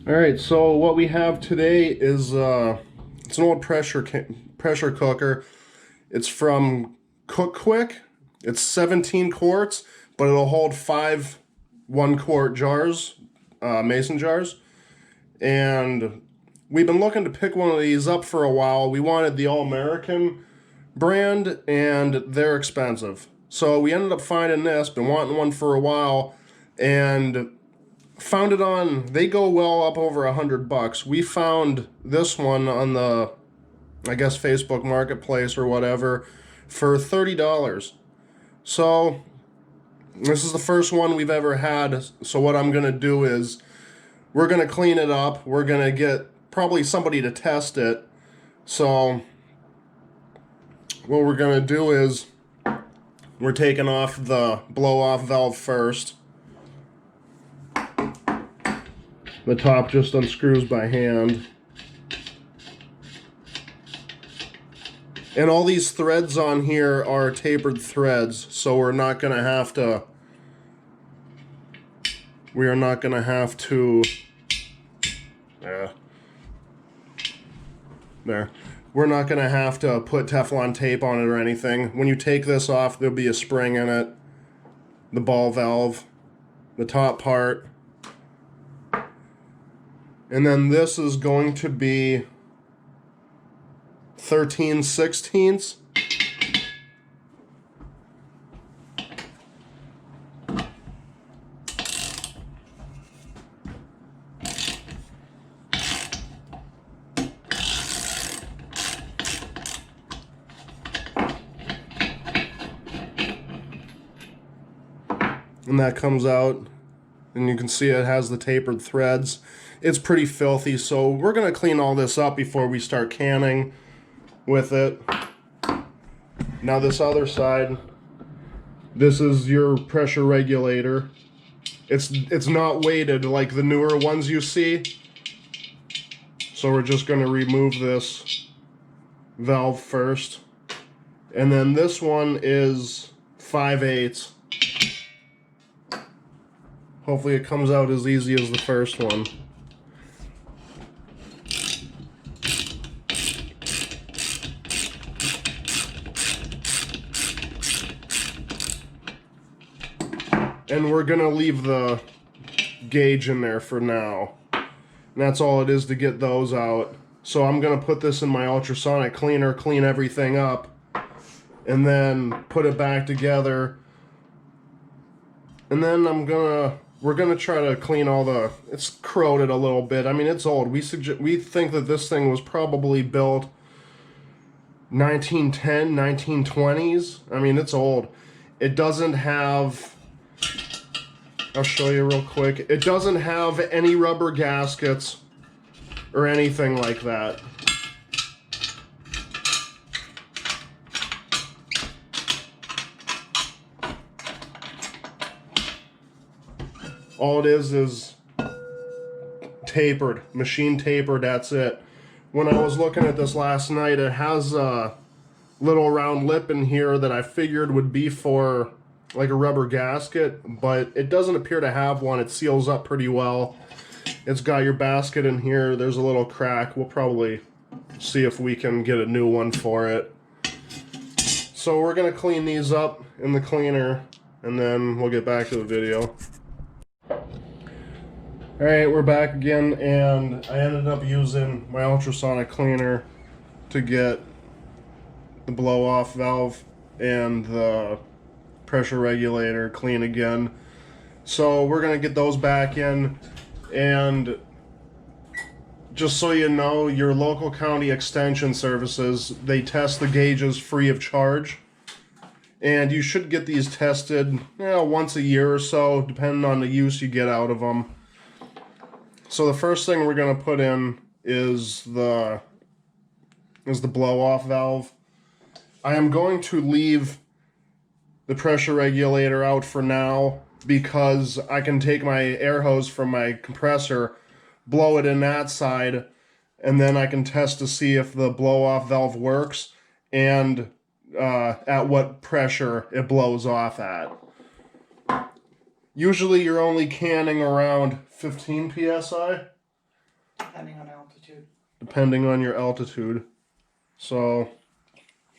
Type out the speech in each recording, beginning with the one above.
Alright, so what we have today is it's an old pressure cooker. It's from Kwick. It's 17 quarts, but it'll hold 5 1-quart jars, mason jars. And we've been looking to pick one of these up for a while. We wanted the All-American brand, and they're expensive. So we ended up finding this, been wanting one for a while, and found it on, they go well up over $100. We found this one on the, I guess, Facebook Marketplace or whatever for $30. So this is the first one we've ever had. So what I'm gonna do is we're gonna clean it up. We're gonna get probably somebody to test it. So what we're gonna do is we're taking off the blow-off valve first. The top just unscrews by hand. And all these threads on here are tapered threads, so we are not going to have to there. We're not going to have to put Teflon tape on it or anything. When you take this off, there'll be a spring in it. The ball valve, the top part. And then this is going to be 13/16. And that comes out, and you can see it has the tapered threads. It's pretty filthy, so we're going to clean all this up before we start canning with it. Now this other side, this is your pressure regulator. It's not weighted like the newer ones you see. So we're just going to remove this valve first. And then this one is 5/8. Hopefully it comes out as easy as the first one. And we're gonna leave the gauge in there for now. And that's all it is to get those out. So I'm gonna put this in my ultrasonic cleaner, clean everything up, and then put it back together. And then we're gonna try to clean all the, it's corroded a little bit. I mean, it's old. We think that this thing was probably built 1910, 1920s. I mean, it's old. It doesn't have, I'll show you real quick. It doesn't have any rubber gaskets or anything like that. All it is tapered, machine tapered, that's it. When I was looking at this last night, it has a little round lip in here that I figured would be for like a rubber gasket, but it doesn't appear to have one. It seals up pretty well. It's got your basket in here. There's a little crack. We'll probably see if we can get a new one for it. So we're gonna clean these up in the cleaner, and then we'll get back to the video. Alright, we're back again, and I ended up using my ultrasonic cleaner to get the blow-off valve and the pressure regulator clean again. So we're going to get those back in, and just so you know, your local county extension services, they test the gauges free of charge. And you should get these tested once a year or so, depending on the use you get out of them. So the first thing we're going to put in is the blow-off valve. I am going to leave the pressure regulator out for now because I can take my air hose from my compressor, blow it in that side, and then I can test to see if the blow-off valve works and at what pressure it blows off at. Usually you're only canning around 15 psi. Depending on altitude. Depending on your altitude. So,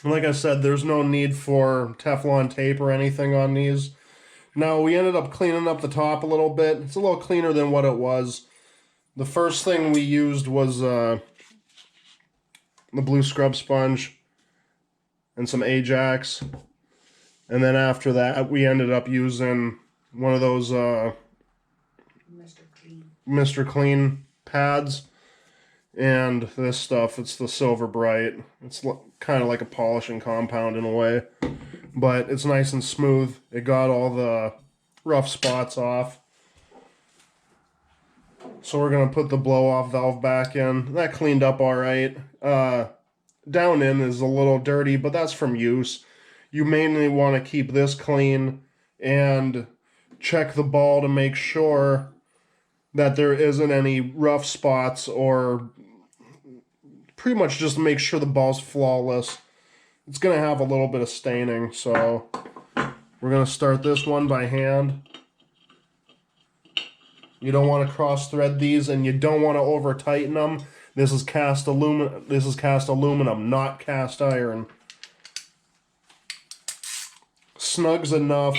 like I said, there's no need for Teflon tape or anything on these. Now, we ended up cleaning up the top a little bit. It's a little cleaner than what it was. The first thing we used was the blue scrub sponge and some Ajax. And then after that, we ended up using one of those Mr. Clean pads. And this stuff, it's the Silver Bright. It's kind of like a polishing compound in a way. But it's nice and smooth. It got all the rough spots off. So we're going to put the blow-off valve back in. That cleaned up all right. Down in is a little dirty, but that's from use. You mainly want to keep this clean and check the ball to make sure that there isn't any rough spots, or pretty much just make sure the ball's flawless. It's going to have a little bit of staining, so we're going to start this one by hand. You don't want to cross thread these, and you don't want to over tighten them. This is cast aluminum, not cast iron. Snug's enough.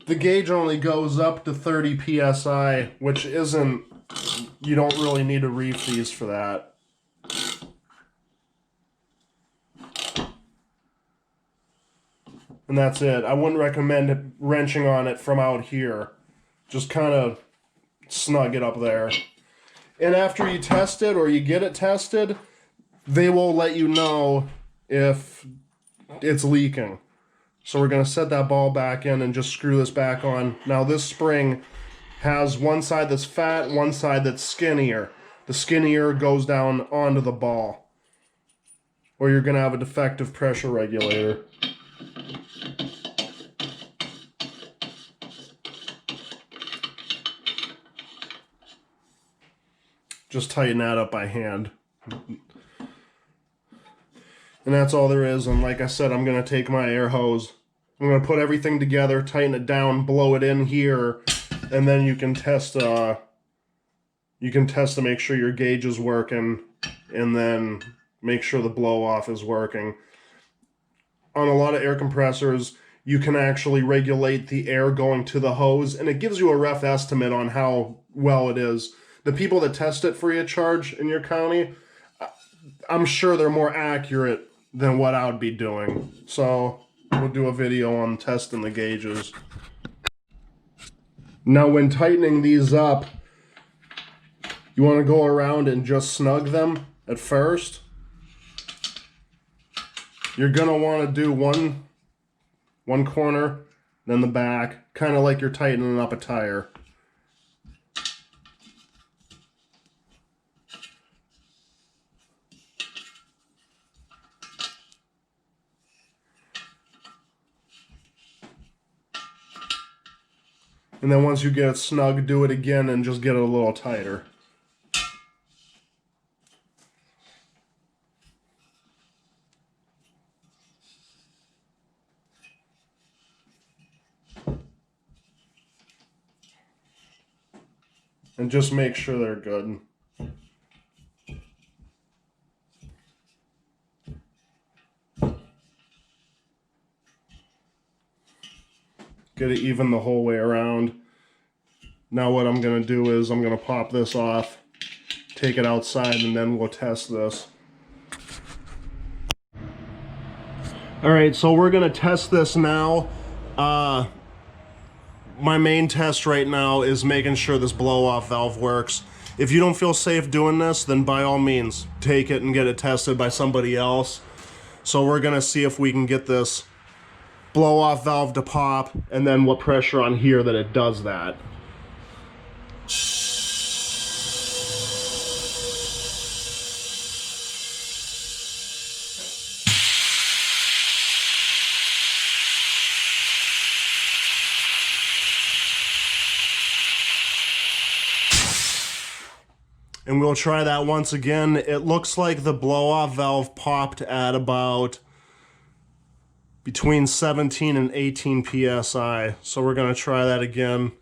The gauge only goes up to 30 psi, which isn't, you don't really need to reef these for that. And that's it. I wouldn't recommend wrenching on it from out here. Just kind of snug it up there. And after you test it, or you get it tested, they will let you know if it's leaking. So we're going to set that ball back in and just screw this back on. Now this spring has one side that's fat, one side that's skinnier. The skinnier goes down onto the ball, or you're going to have a defective pressure regulator. Just tighten that up by hand. And that's all there is. And like I said, I'm going to take my air hose. I'm going to put everything together, tighten it down, blow it in here, and then you can test to make sure your gauge is working, and then make sure the blow off is working. On a lot of air compressors, you can actually regulate the air going to the hose, and it gives you a rough estimate on how well it is. The people that test it free of charge in your county, I'm sure they're more accurate than what I would be doing. So we'll do a video on testing the gauges. Now when tightening these up, you want to go around and just snug them at first. You're going to want to do one corner, then the back, kind of like you're tightening up a tire. And then once you get it snug, do it again and just get it a little tighter. And just make sure they're good. Get it even the whole way around. Now what I'm going to do is I'm going to pop this off, take it outside, and then we'll test this. Alright, so we're going to test this now. My main test right now is making sure this blow-off valve works. If you don't feel safe doing this, then by all means, take it and get it tested by somebody else. So we're going to see if we can get this blow-off valve to pop, and then what pressure on here that it does that. And we'll try that once again. It looks like the blow-off valve popped at about between 17 and 18 psi. So we're going to try that again.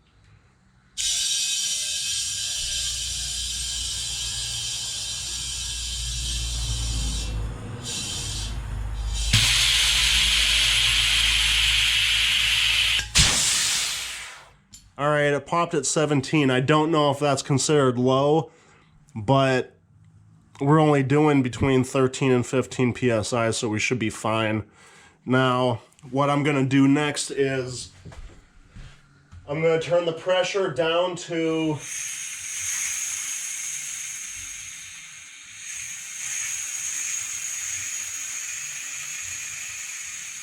All right, it popped at 17. I don't know if that's considered low, but we're only doing between 13 and 15 psi, so we should be fine. Now, what I'm going to do next is I'm going to turn the pressure down to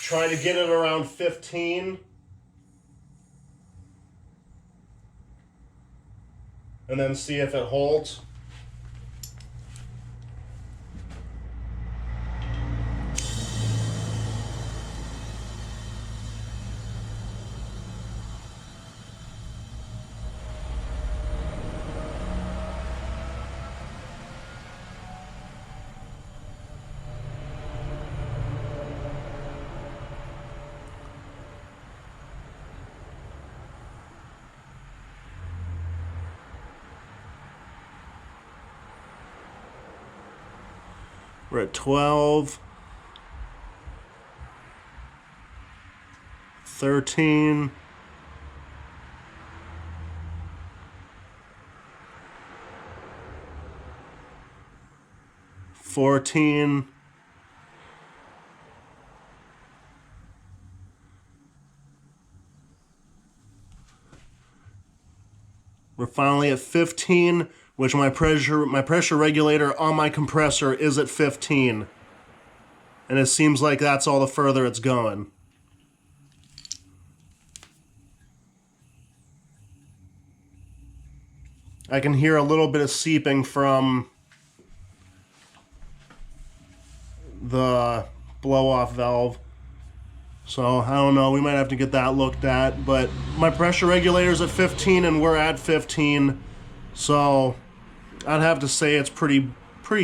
try to get it around 15. And then see if it holds. We're at 12, 13, 14, 15. We're finally at 15. Which my pressure regulator on my compressor is at 15. And it seems like that's all the further it's going. I can hear a little bit of seeping from the blow-off valve. So, I don't know, we might have to get that looked at. But my pressure regulator's at 15 and we're at 15. So I'd have to say it's pretty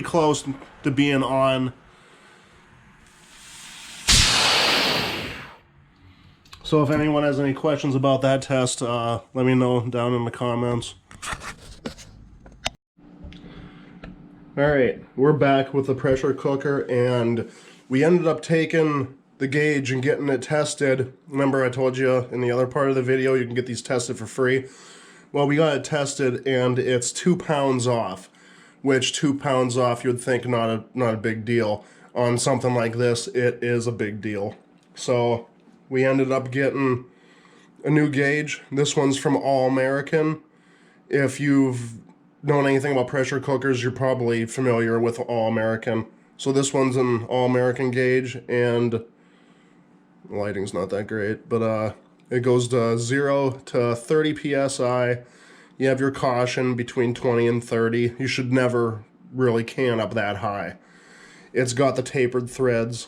close to being on. So if anyone has any questions about that test, let me know down in the comments. Alright, we're back with the pressure cooker, and we ended up taking the gauge and getting it tested. Remember I told you in the other part of the video you can get these tested for free? Well, we got it tested and it's 2 pounds off, which 2 pounds off you would think not a big deal. On something like this, it is a big deal. So we ended up getting a new gauge. This one's from All American. If you've known anything about pressure cookers, you're probably familiar with All American. So this one's an All American gauge, and the lighting's not that great, but it goes to 0 to 30 psi. You have your caution between 20 and 30. You should never really can up that high. It's got the tapered threads.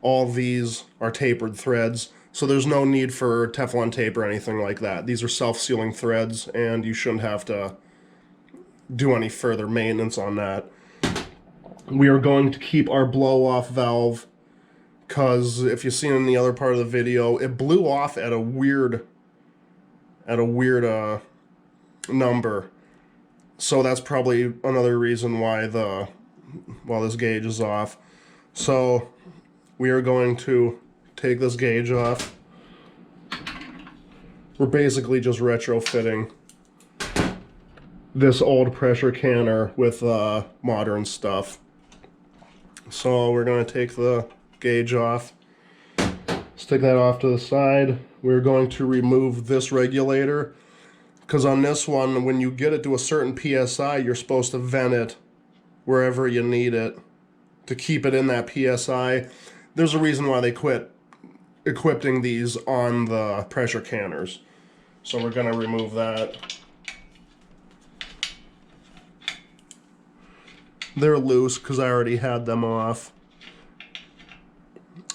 All these are tapered threads, so there's no need for Teflon tape or anything like that. These are self-sealing threads, and you shouldn't have to do any further maintenance on that. We are going to keep our blow-off valve, because if you've seen in the other part of the video, it blew off at a weird number. So that's probably another reason why this gauge is off. So we are going to take this gauge off. We're basically just retrofitting this old pressure canner with modern stuff. So we're going to take the gauge off, stick that off to the side. We're going to remove this regulator, because on this one, when you get it to a certain PSI, you're supposed to vent it wherever you need it to keep it in that PSI. There's a reason why they quit equipping these on the pressure canners. So we're going to remove that. They're loose because I already had them off.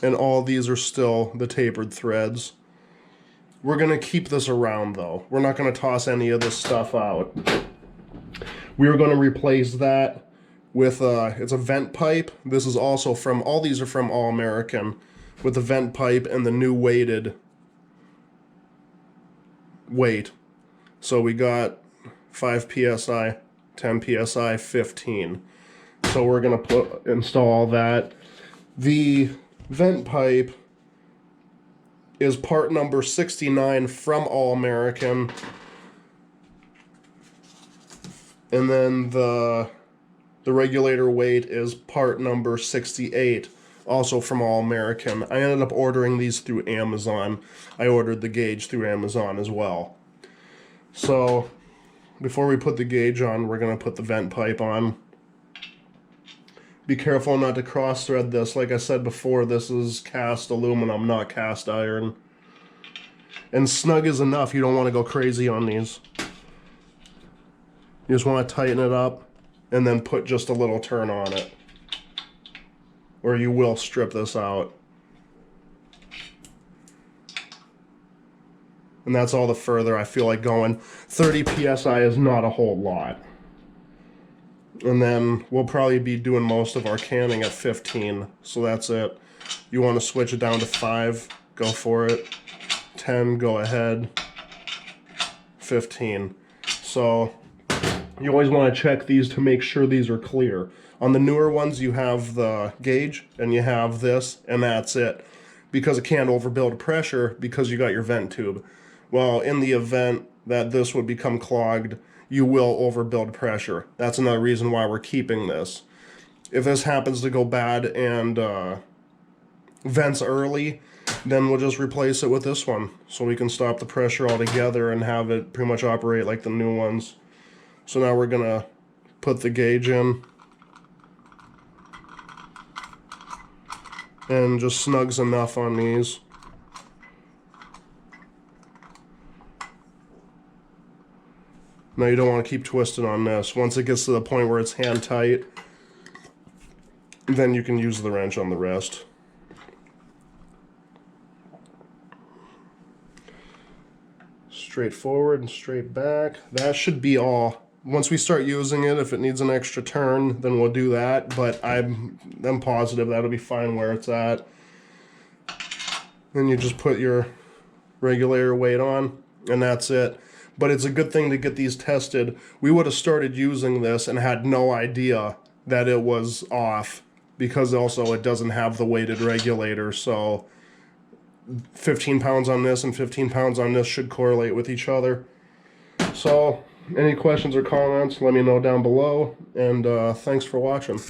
And all these are still the tapered threads. We're going to keep this around though. We're not going to toss any of this stuff out. We're going to replace that with it's a vent pipe. This is also from, all these are from All American, with the vent pipe and the new weighted weight. So we got 5 psi, 10 psi, 15. So we're going to install that. The vent pipe is part number 69 from All American. And then the regulator weight is part number 68, also from All American. I ended up ordering these through Amazon. I ordered the gauge through Amazon as well. So before we put the gauge on, we're going to put the vent pipe on. Be careful not to cross thread this. Like I said before, this is cast aluminum, not cast iron. And snug is enough. You don't want to go crazy on these. You just want to tighten it up and then put just a little turn on it, or you will strip this out. And that's all the further I feel like going. 30 psi is not a whole lot. And then we'll probably be doing most of our canning at 15, so that's it. You want to switch it down to 5, go for it. 10, go ahead. 15. So you always want to check these to make sure these are clear. On the newer ones, you have the gauge, and you have this, and that's it. Because it can't overbuild pressure because you got your vent tube. Well, in the event that this would become clogged, you will overbuild pressure. That's another reason why we're keeping this. If this happens to go bad and vents early, then we'll just replace it with this one. So we can stop the pressure altogether and have it pretty much operate like the new ones. So now we're gonna put the gauge in. And just snugs enough on these. Now you don't want to keep twisting on this. Once it gets to the point where it's hand tight, then you can use the wrench on the rest. Straight forward and straight back. That should be all. Once we start using it, if it needs an extra turn, then we'll do that, but I'm positive that'll be fine where it's at. Then you just put your regulator weight on, and that's it. But it's a good thing to get these tested. We would have started using this and had no idea that it was off, because also it doesn't have the weighted regulator, so 15 pounds on this and 15 pounds on this should correlate with each other. So any questions or comments, let me know down below, and thanks for watching.